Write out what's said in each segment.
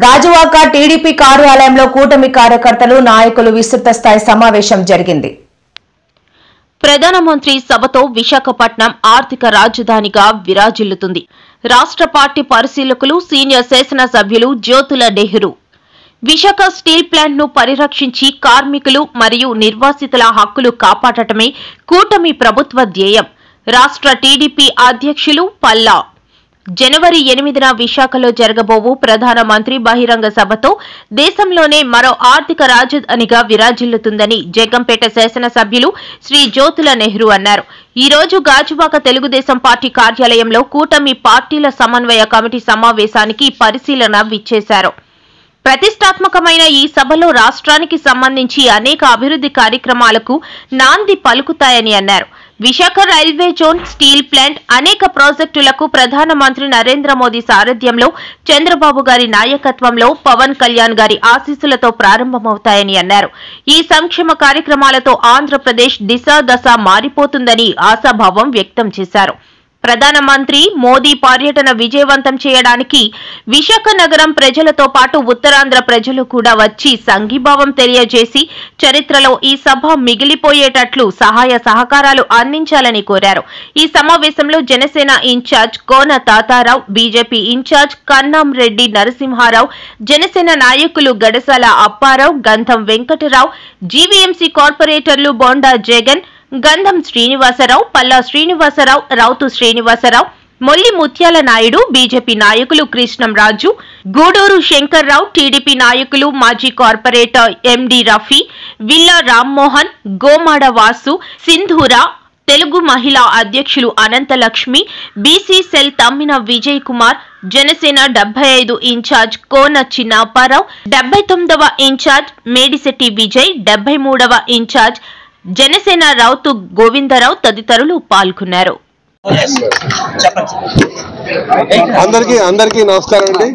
Gajuwaka TDP కార్యాలయంలో కూటమి కార్యకర్తలు నాయకులు విస్తృత స్థాయి సమావేశం జరిగింది. ప్రధానమంత్రి సభతో విశాఖపట్నం ఆర్థిక రాజధానిగా విరాజిల్లుతుంది. రాష్ట్ర పార్టీ పరిశీలకులు సీనియర్ శాసనసభ్యులు జ్యోతుల నెహ్రూ విశాఖ స్టీల్ ప్లాంట్ ను పరిరక్షించి కార్మికులు మరియు నిర్వాసితుల హక్కులు కాపాడటమే కూటమి ప్రభుత్వ ధ్యేయం. రాష్ట్ర టీడీపీ అధ్యక్షులు పల్లా జనవరి 8న విశాఖలో జరగబోవు ప్రధానమంత్రి బహిరంగ సభతో దేశంలోనే మరో ఆర్థిక రాజధానిగా విరాజిల్లుతుందని జగ్గంపేట శాసనసభ్యులు శ్రీ జ్యోతుల నెహ్రూ అన్నారు. ఈ రోజు గాజువాక తెలుగుదేశం పార్టీ కార్యాలయంలో కూటమి పార్టీల సమన్వయ కమిటీ సమావేశానికి పరిశీలన విచ్చేశారు. ప్రతిష్టాత్మకమైన ఈ సభలో రాష్ట్రానికి సంబంధించి అనేక అభివృద్ధి కార్యక్రమాలకు నాంది పలుకుతాయని అన్నారు. Visakha railway zone, steel plant, అనేక ప్రాజెక్టులకు ప్రధానమంత్రి నరేంద్ర మోదీ సారథ్యంలో చంద్రబాబు గారి నాయకత్వంలో పవన్ కళ్యాణ్ గారి ఆశీస్సులతో ప్రారంభమవుతాయని అన్నారు. ఈ సంక్షేమ కార్యక్రమాలతో ఆంధ్రప్రదేశ్ దిశ దశ మారిపోతుందని ఆశాభావం వ్యక్తం చేశారు. ప్రధానమంత్రి మోదీ పర్యటన విజయవంతం చేయడానికి విశాఖ నగరం ప్రజలతో పాటు ఉత్తరాంధ్ర ప్రజలు కూడా వచ్చి సంఘీభావం తెలియజేసి చరిత్రలో ఈ సభ మిగిలిపోయేటట్లు సహాయ సహకారాలు అందించాలని కోరారు. ఈ సమావేశంలో జనసేన ఇన్ఛార్జ్ కోన తాతారావు, బీజేపీ ఇన్ఛార్జ్ కన్నాం రెడ్డి నరసింహారావు, జనసేన నాయకులు గడసాల అప్పారావు, గంధం వెంకటరావు, జీవీఎంసీ కార్పొరేటర్లు బోండా జగన్, గంధం శ్రీనివాసరావు, పల్లా శ్రీనివాసరావు, రౌతు శ్రీనివాసరావు, మొల్లి ముత్యాల నాయుడు, బీజేపీ నాయకులు కృష్ణం రాజు, గూడూరు శంకర్రావు, టీడీపీ నాయకులు మాజీ కార్పొరేటర్ ఎండి రఫీ, విల్లా రామ్మోహన్, గోమాడ వాసు, సింధూరా, తెలుగు మహిళా అధ్యక్షులు Anantalakshmi, BC cell Tammina Vijay Kumar, Janasena 75 incharge Kona Chinnaparao, 79వ ఇన్ఛార్జ్ మేడిశెట్టి విజయ్, 73వ ఇన్ఛార్జ్ జనసేన రౌతు గోవిందరావు తదితరులు పాల్గొన్నారు. అందరికీ నమస్కారం అండి.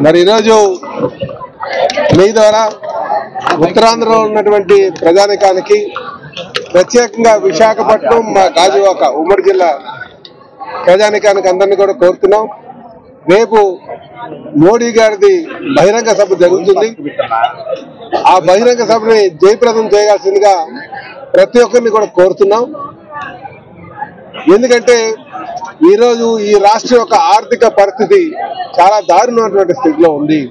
మరి ఈరోజు మీ ద్వారా ఉత్తరాంధ్రలో ఉన్నటువంటి ప్రజానికానికి, ప్రత్యేకంగా విశాఖపట్నం, మా గాజువాక ఉమ్మడి జిల్లా ప్రజానికానికి అందరినీ కూడా కోరుతున్నాం. రేపు మోడీ గారిది బహిరంగ సభ జరుగుతుంది. ఆ బహిరంగ సభని జయప్రదం చేయాల్సిందిగా ప్రతి ఒక్కరిని కూడా కోరుతున్నాం. ఎందుకంటే ఈరోజు ఈ రాష్ట్రం యొక్క ఆర్థిక పరిస్థితి చాలా దారుణమైనటువంటి స్థితిలో ఉంది.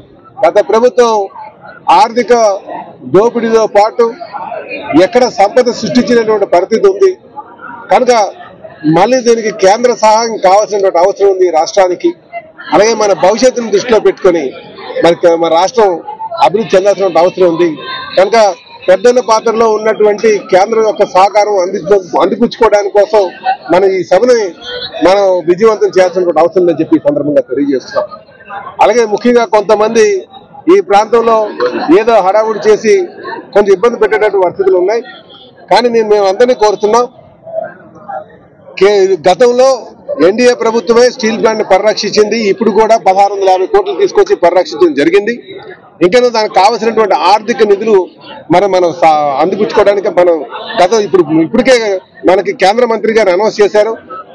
గత ప్రభుత్వం ఆర్థిక దోపిడీతో పాటు ఎక్కడ సంపద సృష్టించినటువంటి పరిస్థితి ఉంది. కనుక మళ్ళీ దీనికి కేంద్ర సహాయం కావాల్సినటువంటి అవసరం ఉంది రాష్ట్రానికి. అలాగే మన భవిష్యత్తును దృష్టిలో పెట్టుకొని మన రాష్ట్రం అభివృద్ధి చెందాల్సిన అవసరం ఉంది. కనుక పెద్దన్న పాత్రలో ఉన్నటువంటి కేంద్రం యొక్క సహకారం అందిపుచ్చుకోవడానికి కోసం మనం ఈ సభని మనం విజయవంతం చేయాల్సిన అవసరం ఉందని చెప్పి ఈ సందర్భంగా తెలియజేస్తున్నాం. అలాగే ముఖ్యంగా కొంతమంది ఈ ప్రాంతంలో ఏదో హడావుడి చేసి కొంచెం ఇబ్బంది పెట్టేటటువంటి పరిస్థితులు ఉన్నాయి. కానీ మేము అందరినీ కోరుతున్నాం, గతంలో ఎన్డీఏ ప్రభుత్వమే స్టీల్ ప్లాంట్ పరిరక్షించింది. ఇప్పుడు కూడా 1650 కోట్లు తీసుకొచ్చి పరిరక్షించడం జరిగింది. ఇంకా దానికి కావాల్సినటువంటి ఆర్థిక నిధులు మనం అందిపుచ్చుకోవడానికి ఇప్పటికే మనకి కేంద్ర మంత్రి గారు అనౌన్స్ చేశారు.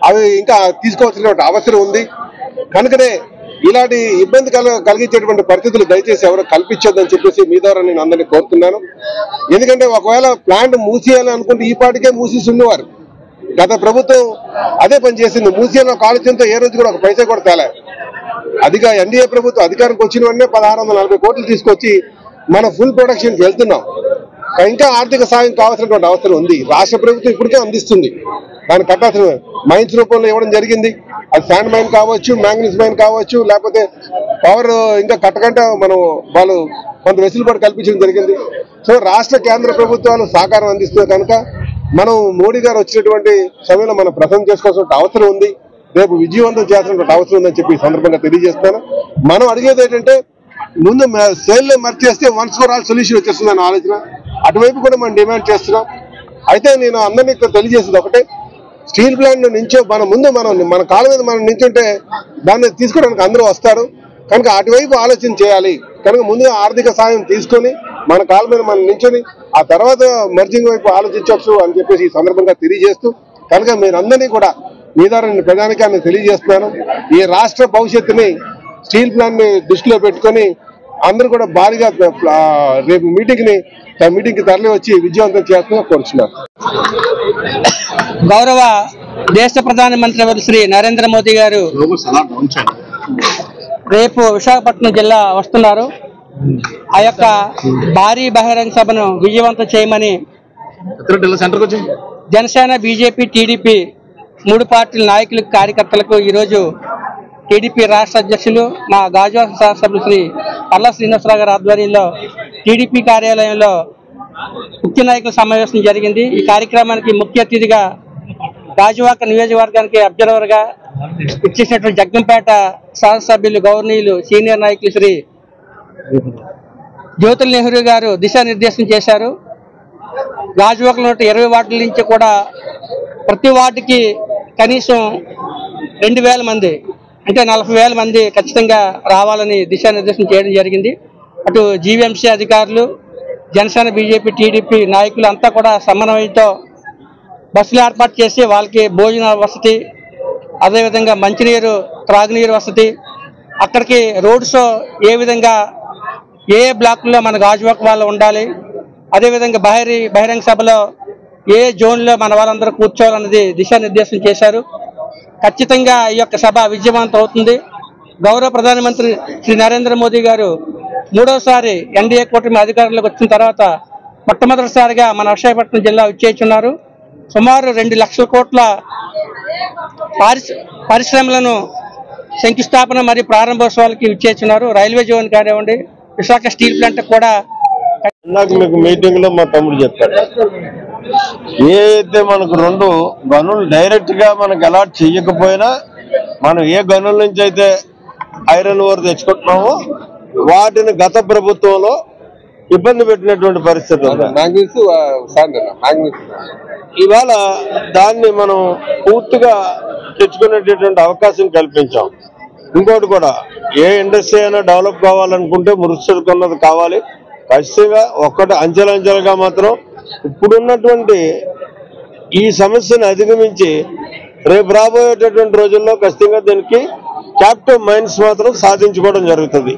అవి ఇంకా తీసుకోవాల్సినటువంటి అవసరం ఉంది. కనుకనే ఇలాంటి ఇబ్బంది కలిగించేటువంటి పరిస్థితులు దయచేసి ఎవరు కల్పించొద్దని చెప్పేసి మీ ద్వారా నేను అందరినీ కోరుతున్నాను. ఎందుకంటే ఒకవేళ ప్లాంట్ మూసేయాలని అనుకుంటే ఈ పాటికే మూసేసి ఉండేవారు. గత ప్రభుత్వం అదే పని చేసింది. మూసేయాలని ఒక ఆలోచనతో ఏ రోజు కూడా ఒక పైసా కూడా తేలే. ఎన్డీఏ ప్రభుత్వం అధికారానికి వచ్చిన వెంటనే 1640 కోట్లు తీసుకొచ్చి మనం ఫుల్ ప్రొడక్షన్కి వెళ్తున్నాం. ఇంకా ఆర్థిక సాయం కావాల్సినటువంటి అవసరం ఉంది. రాష్ట్ర ప్రభుత్వం ఇప్పటికే అందిస్తుంది. దాన్ని కట్టాల్సిన మైన్స్ రూపంలో ఇవ్వడం జరిగింది. అది శాండ్ మైన్ కావచ్చు, మ్యాంగనీస్ మైన్ కావచ్చు, లేకపోతే పవర్ ఇంకా కట్టకుండా వాళ్ళు కొంత వెసులుబాటు కల్పించడం జరిగింది. సో రాష్ట్ర కేంద్ర ప్రభుత్వాలు సహకారం అందిస్తుంది. కనుక మనం మోడీ గారు వచ్చినటువంటి సమయంలో మనం ప్రసన్నం చేసుకోవాల్సిన అవసరం ఉంది. రేపు విజయవంతం చేయాల్సినటువంటి అవసరం ఉందని చెప్పి ఈ సందర్భంగా తెలియజేస్తాను. మనం అడిగేది ఏంటంటే ముందు సేల్లో మర్చి చేస్తే వన్స్ ఫర్ ఆల్ సొల్యూషన్ వచ్చేస్తుందని ఆలోచన. అటువైపు కూడా మనం డిమాండ్ చేస్తున్నాం. అయితే నేను అందరినీ తెలియజేసేది ఒకటే, స్టీల్ ప్లాంట్ నుంచో మన కాళ్ళ మీద మనం నించుంటే దాన్ని తీసుకోవడానికి అందరూ వస్తారు. కనుక అటువైపు ఆలోచన చేయాలి. కనుక ముందుగా ఆర్థిక సాయం తీసుకొని మన కాళ్ళ మీద మనం నించుని ఆ తర్వాత మర్జింగ్ వైపు ఆలోచించవచ్చు అని చెప్పేసి ఈ సందర్భంగా తెలియజేస్తూ, కనుక మీరందరినీ కూడా మీ ద్వారా ప్రజానికాన్ని తెలియజేస్తున్నాను. ఈ రాష్ట్ర భవిష్యత్తుని స్టీల్ ప్లాంట్ ని దృష్టిలో పెట్టుకొని అందరూ కూడా భారీగా రేపు మీటింగ్ కి తరలి వచ్చి విజయవంతం చేస్తున్నా కోరుచున్నారు. గౌరవ దేశ ప్రధానమంత్రి శ్రీ నరేంద్ర మోదీ గారు రేపు విశాఖపట్నం జిల్లా వస్తున్నారు. ఆ యొక్క భారీ బహిరంగ సభను విజయవంతం చేయమని జనసేన, బీజేపీ, టీడీపీ 3 పార్టీల నాయకులకు, కార్యకర్తలకు ఈరోజు టీడీపీ రాష్ట్ర అధ్యక్షులు మా గాజువాక శాసనసభ్యులు శ్రీ పల్లా శ్రీనివాసరావు గారి ఆధ్వర్యంలో టీడీపీ కార్యాలయంలో ముఖ్య నాయకుల సమావేశం జరిగింది. ఈ కార్యక్రమానికి ముఖ్య అతిథిగా గాజువాక నియోజకవర్గానికి అబ్జర్వర్ గా ఇచ్చేసినటువంటి జగ్గంపేట శాసనసభ్యులు, గవర్నీయులు, సీనియర్ నాయకులు శ్రీ జ్యోతుల నెహ్రూ గారు దిశానిర్దేశం చేశారు. గాజువాకలో 20 వార్డుల నుంచి కూడా ప్రతి వార్డుకి కనీసం 2000 మంది అంటే 40,000 మంది ఖచ్చితంగా రావాలని దిశానిర్దేశం చేయడం జరిగింది. అటు జీవీఎంసీ అధికారులు, జనసేన, బీజేపీ, టీడీపీ నాయకులు అంతా కూడా సమన్వయంతో బస్సులు ఏర్పాటు చేసి వాళ్ళకి భోజన వసతి, అదేవిధంగా మంచినీరు, త్రాగునీరు వసతి, అక్కడికి రోడ్ షో ఏ విధంగా ఏ బ్లాకుల్లో మన గాజువాక వాళ్ళు ఉండాలి, అదేవిధంగా బహిరంగ సభలో ఏ జోన్లో మన వాళ్ళందరూ కూర్చోవాలన్నది దిశానిర్దేశం చేశారు. ఖచ్చితంగా ఈ యొక్క సభ విజయవంతం అవుతుంది. గౌరవ ప్రధానమంత్రి శ్రీ నరేంద్ర మోదీ గారు 3వసారి ఎన్డీఏ కూటమి అధికారంలోకి వచ్చిన తర్వాత మొట్టమొదటిసారిగా మన విశాఖపట్నం జిల్లా విచ్చేస్తున్నారు. సుమారు 2 లక్షల కోట్ల పరిశ్రమలను శంకుస్థాపన మరియు ప్రారంభోత్సవాలకి విచ్చేస్తున్నారు. రైల్వే జోన్ కానివ్వండి, విశాఖ స్టీల్ ప్లాంట్ కూడా. మీకు మీటింగ్ లో మా తమ్ముడు చెప్పాడు, ఏదైతే మనకు 2 గనులు డైరెక్ట్ గా మనకు అలాట్ చేయకపోయినా మనం ఏ గనుల నుంచి అయితే ఐరన్ ఓర్ తెచ్చుకుంటున్నామో వాటిని గత ప్రభుత్వంలో ఇబ్బంది పెట్టినటువంటి పరిస్థితి ఉంది. ఇవాళ దాన్ని మనం పూర్తిగా తెచ్చుకునేటటువంటి అవకాశం కల్పించాం. ఇంకోటి కూడా, ఏ ఇండస్ట్రీ అయినా డెవలప్ కావాలనుకుంటే మురుస్తున్నది కావాలి. ఖచ్చితంగా ఒక్కటి అంచెలంచెలుగా మాత్రం ఇప్పుడున్నటువంటి ఈ సమస్యను అధిగమించి రేపు రాబోయేటటువంటి రోజుల్లో ఖచ్చితంగా దీనికి క్యాపిటల్ మైన్స్ మాత్రం సాధించుకోవడం జరుగుతుంది.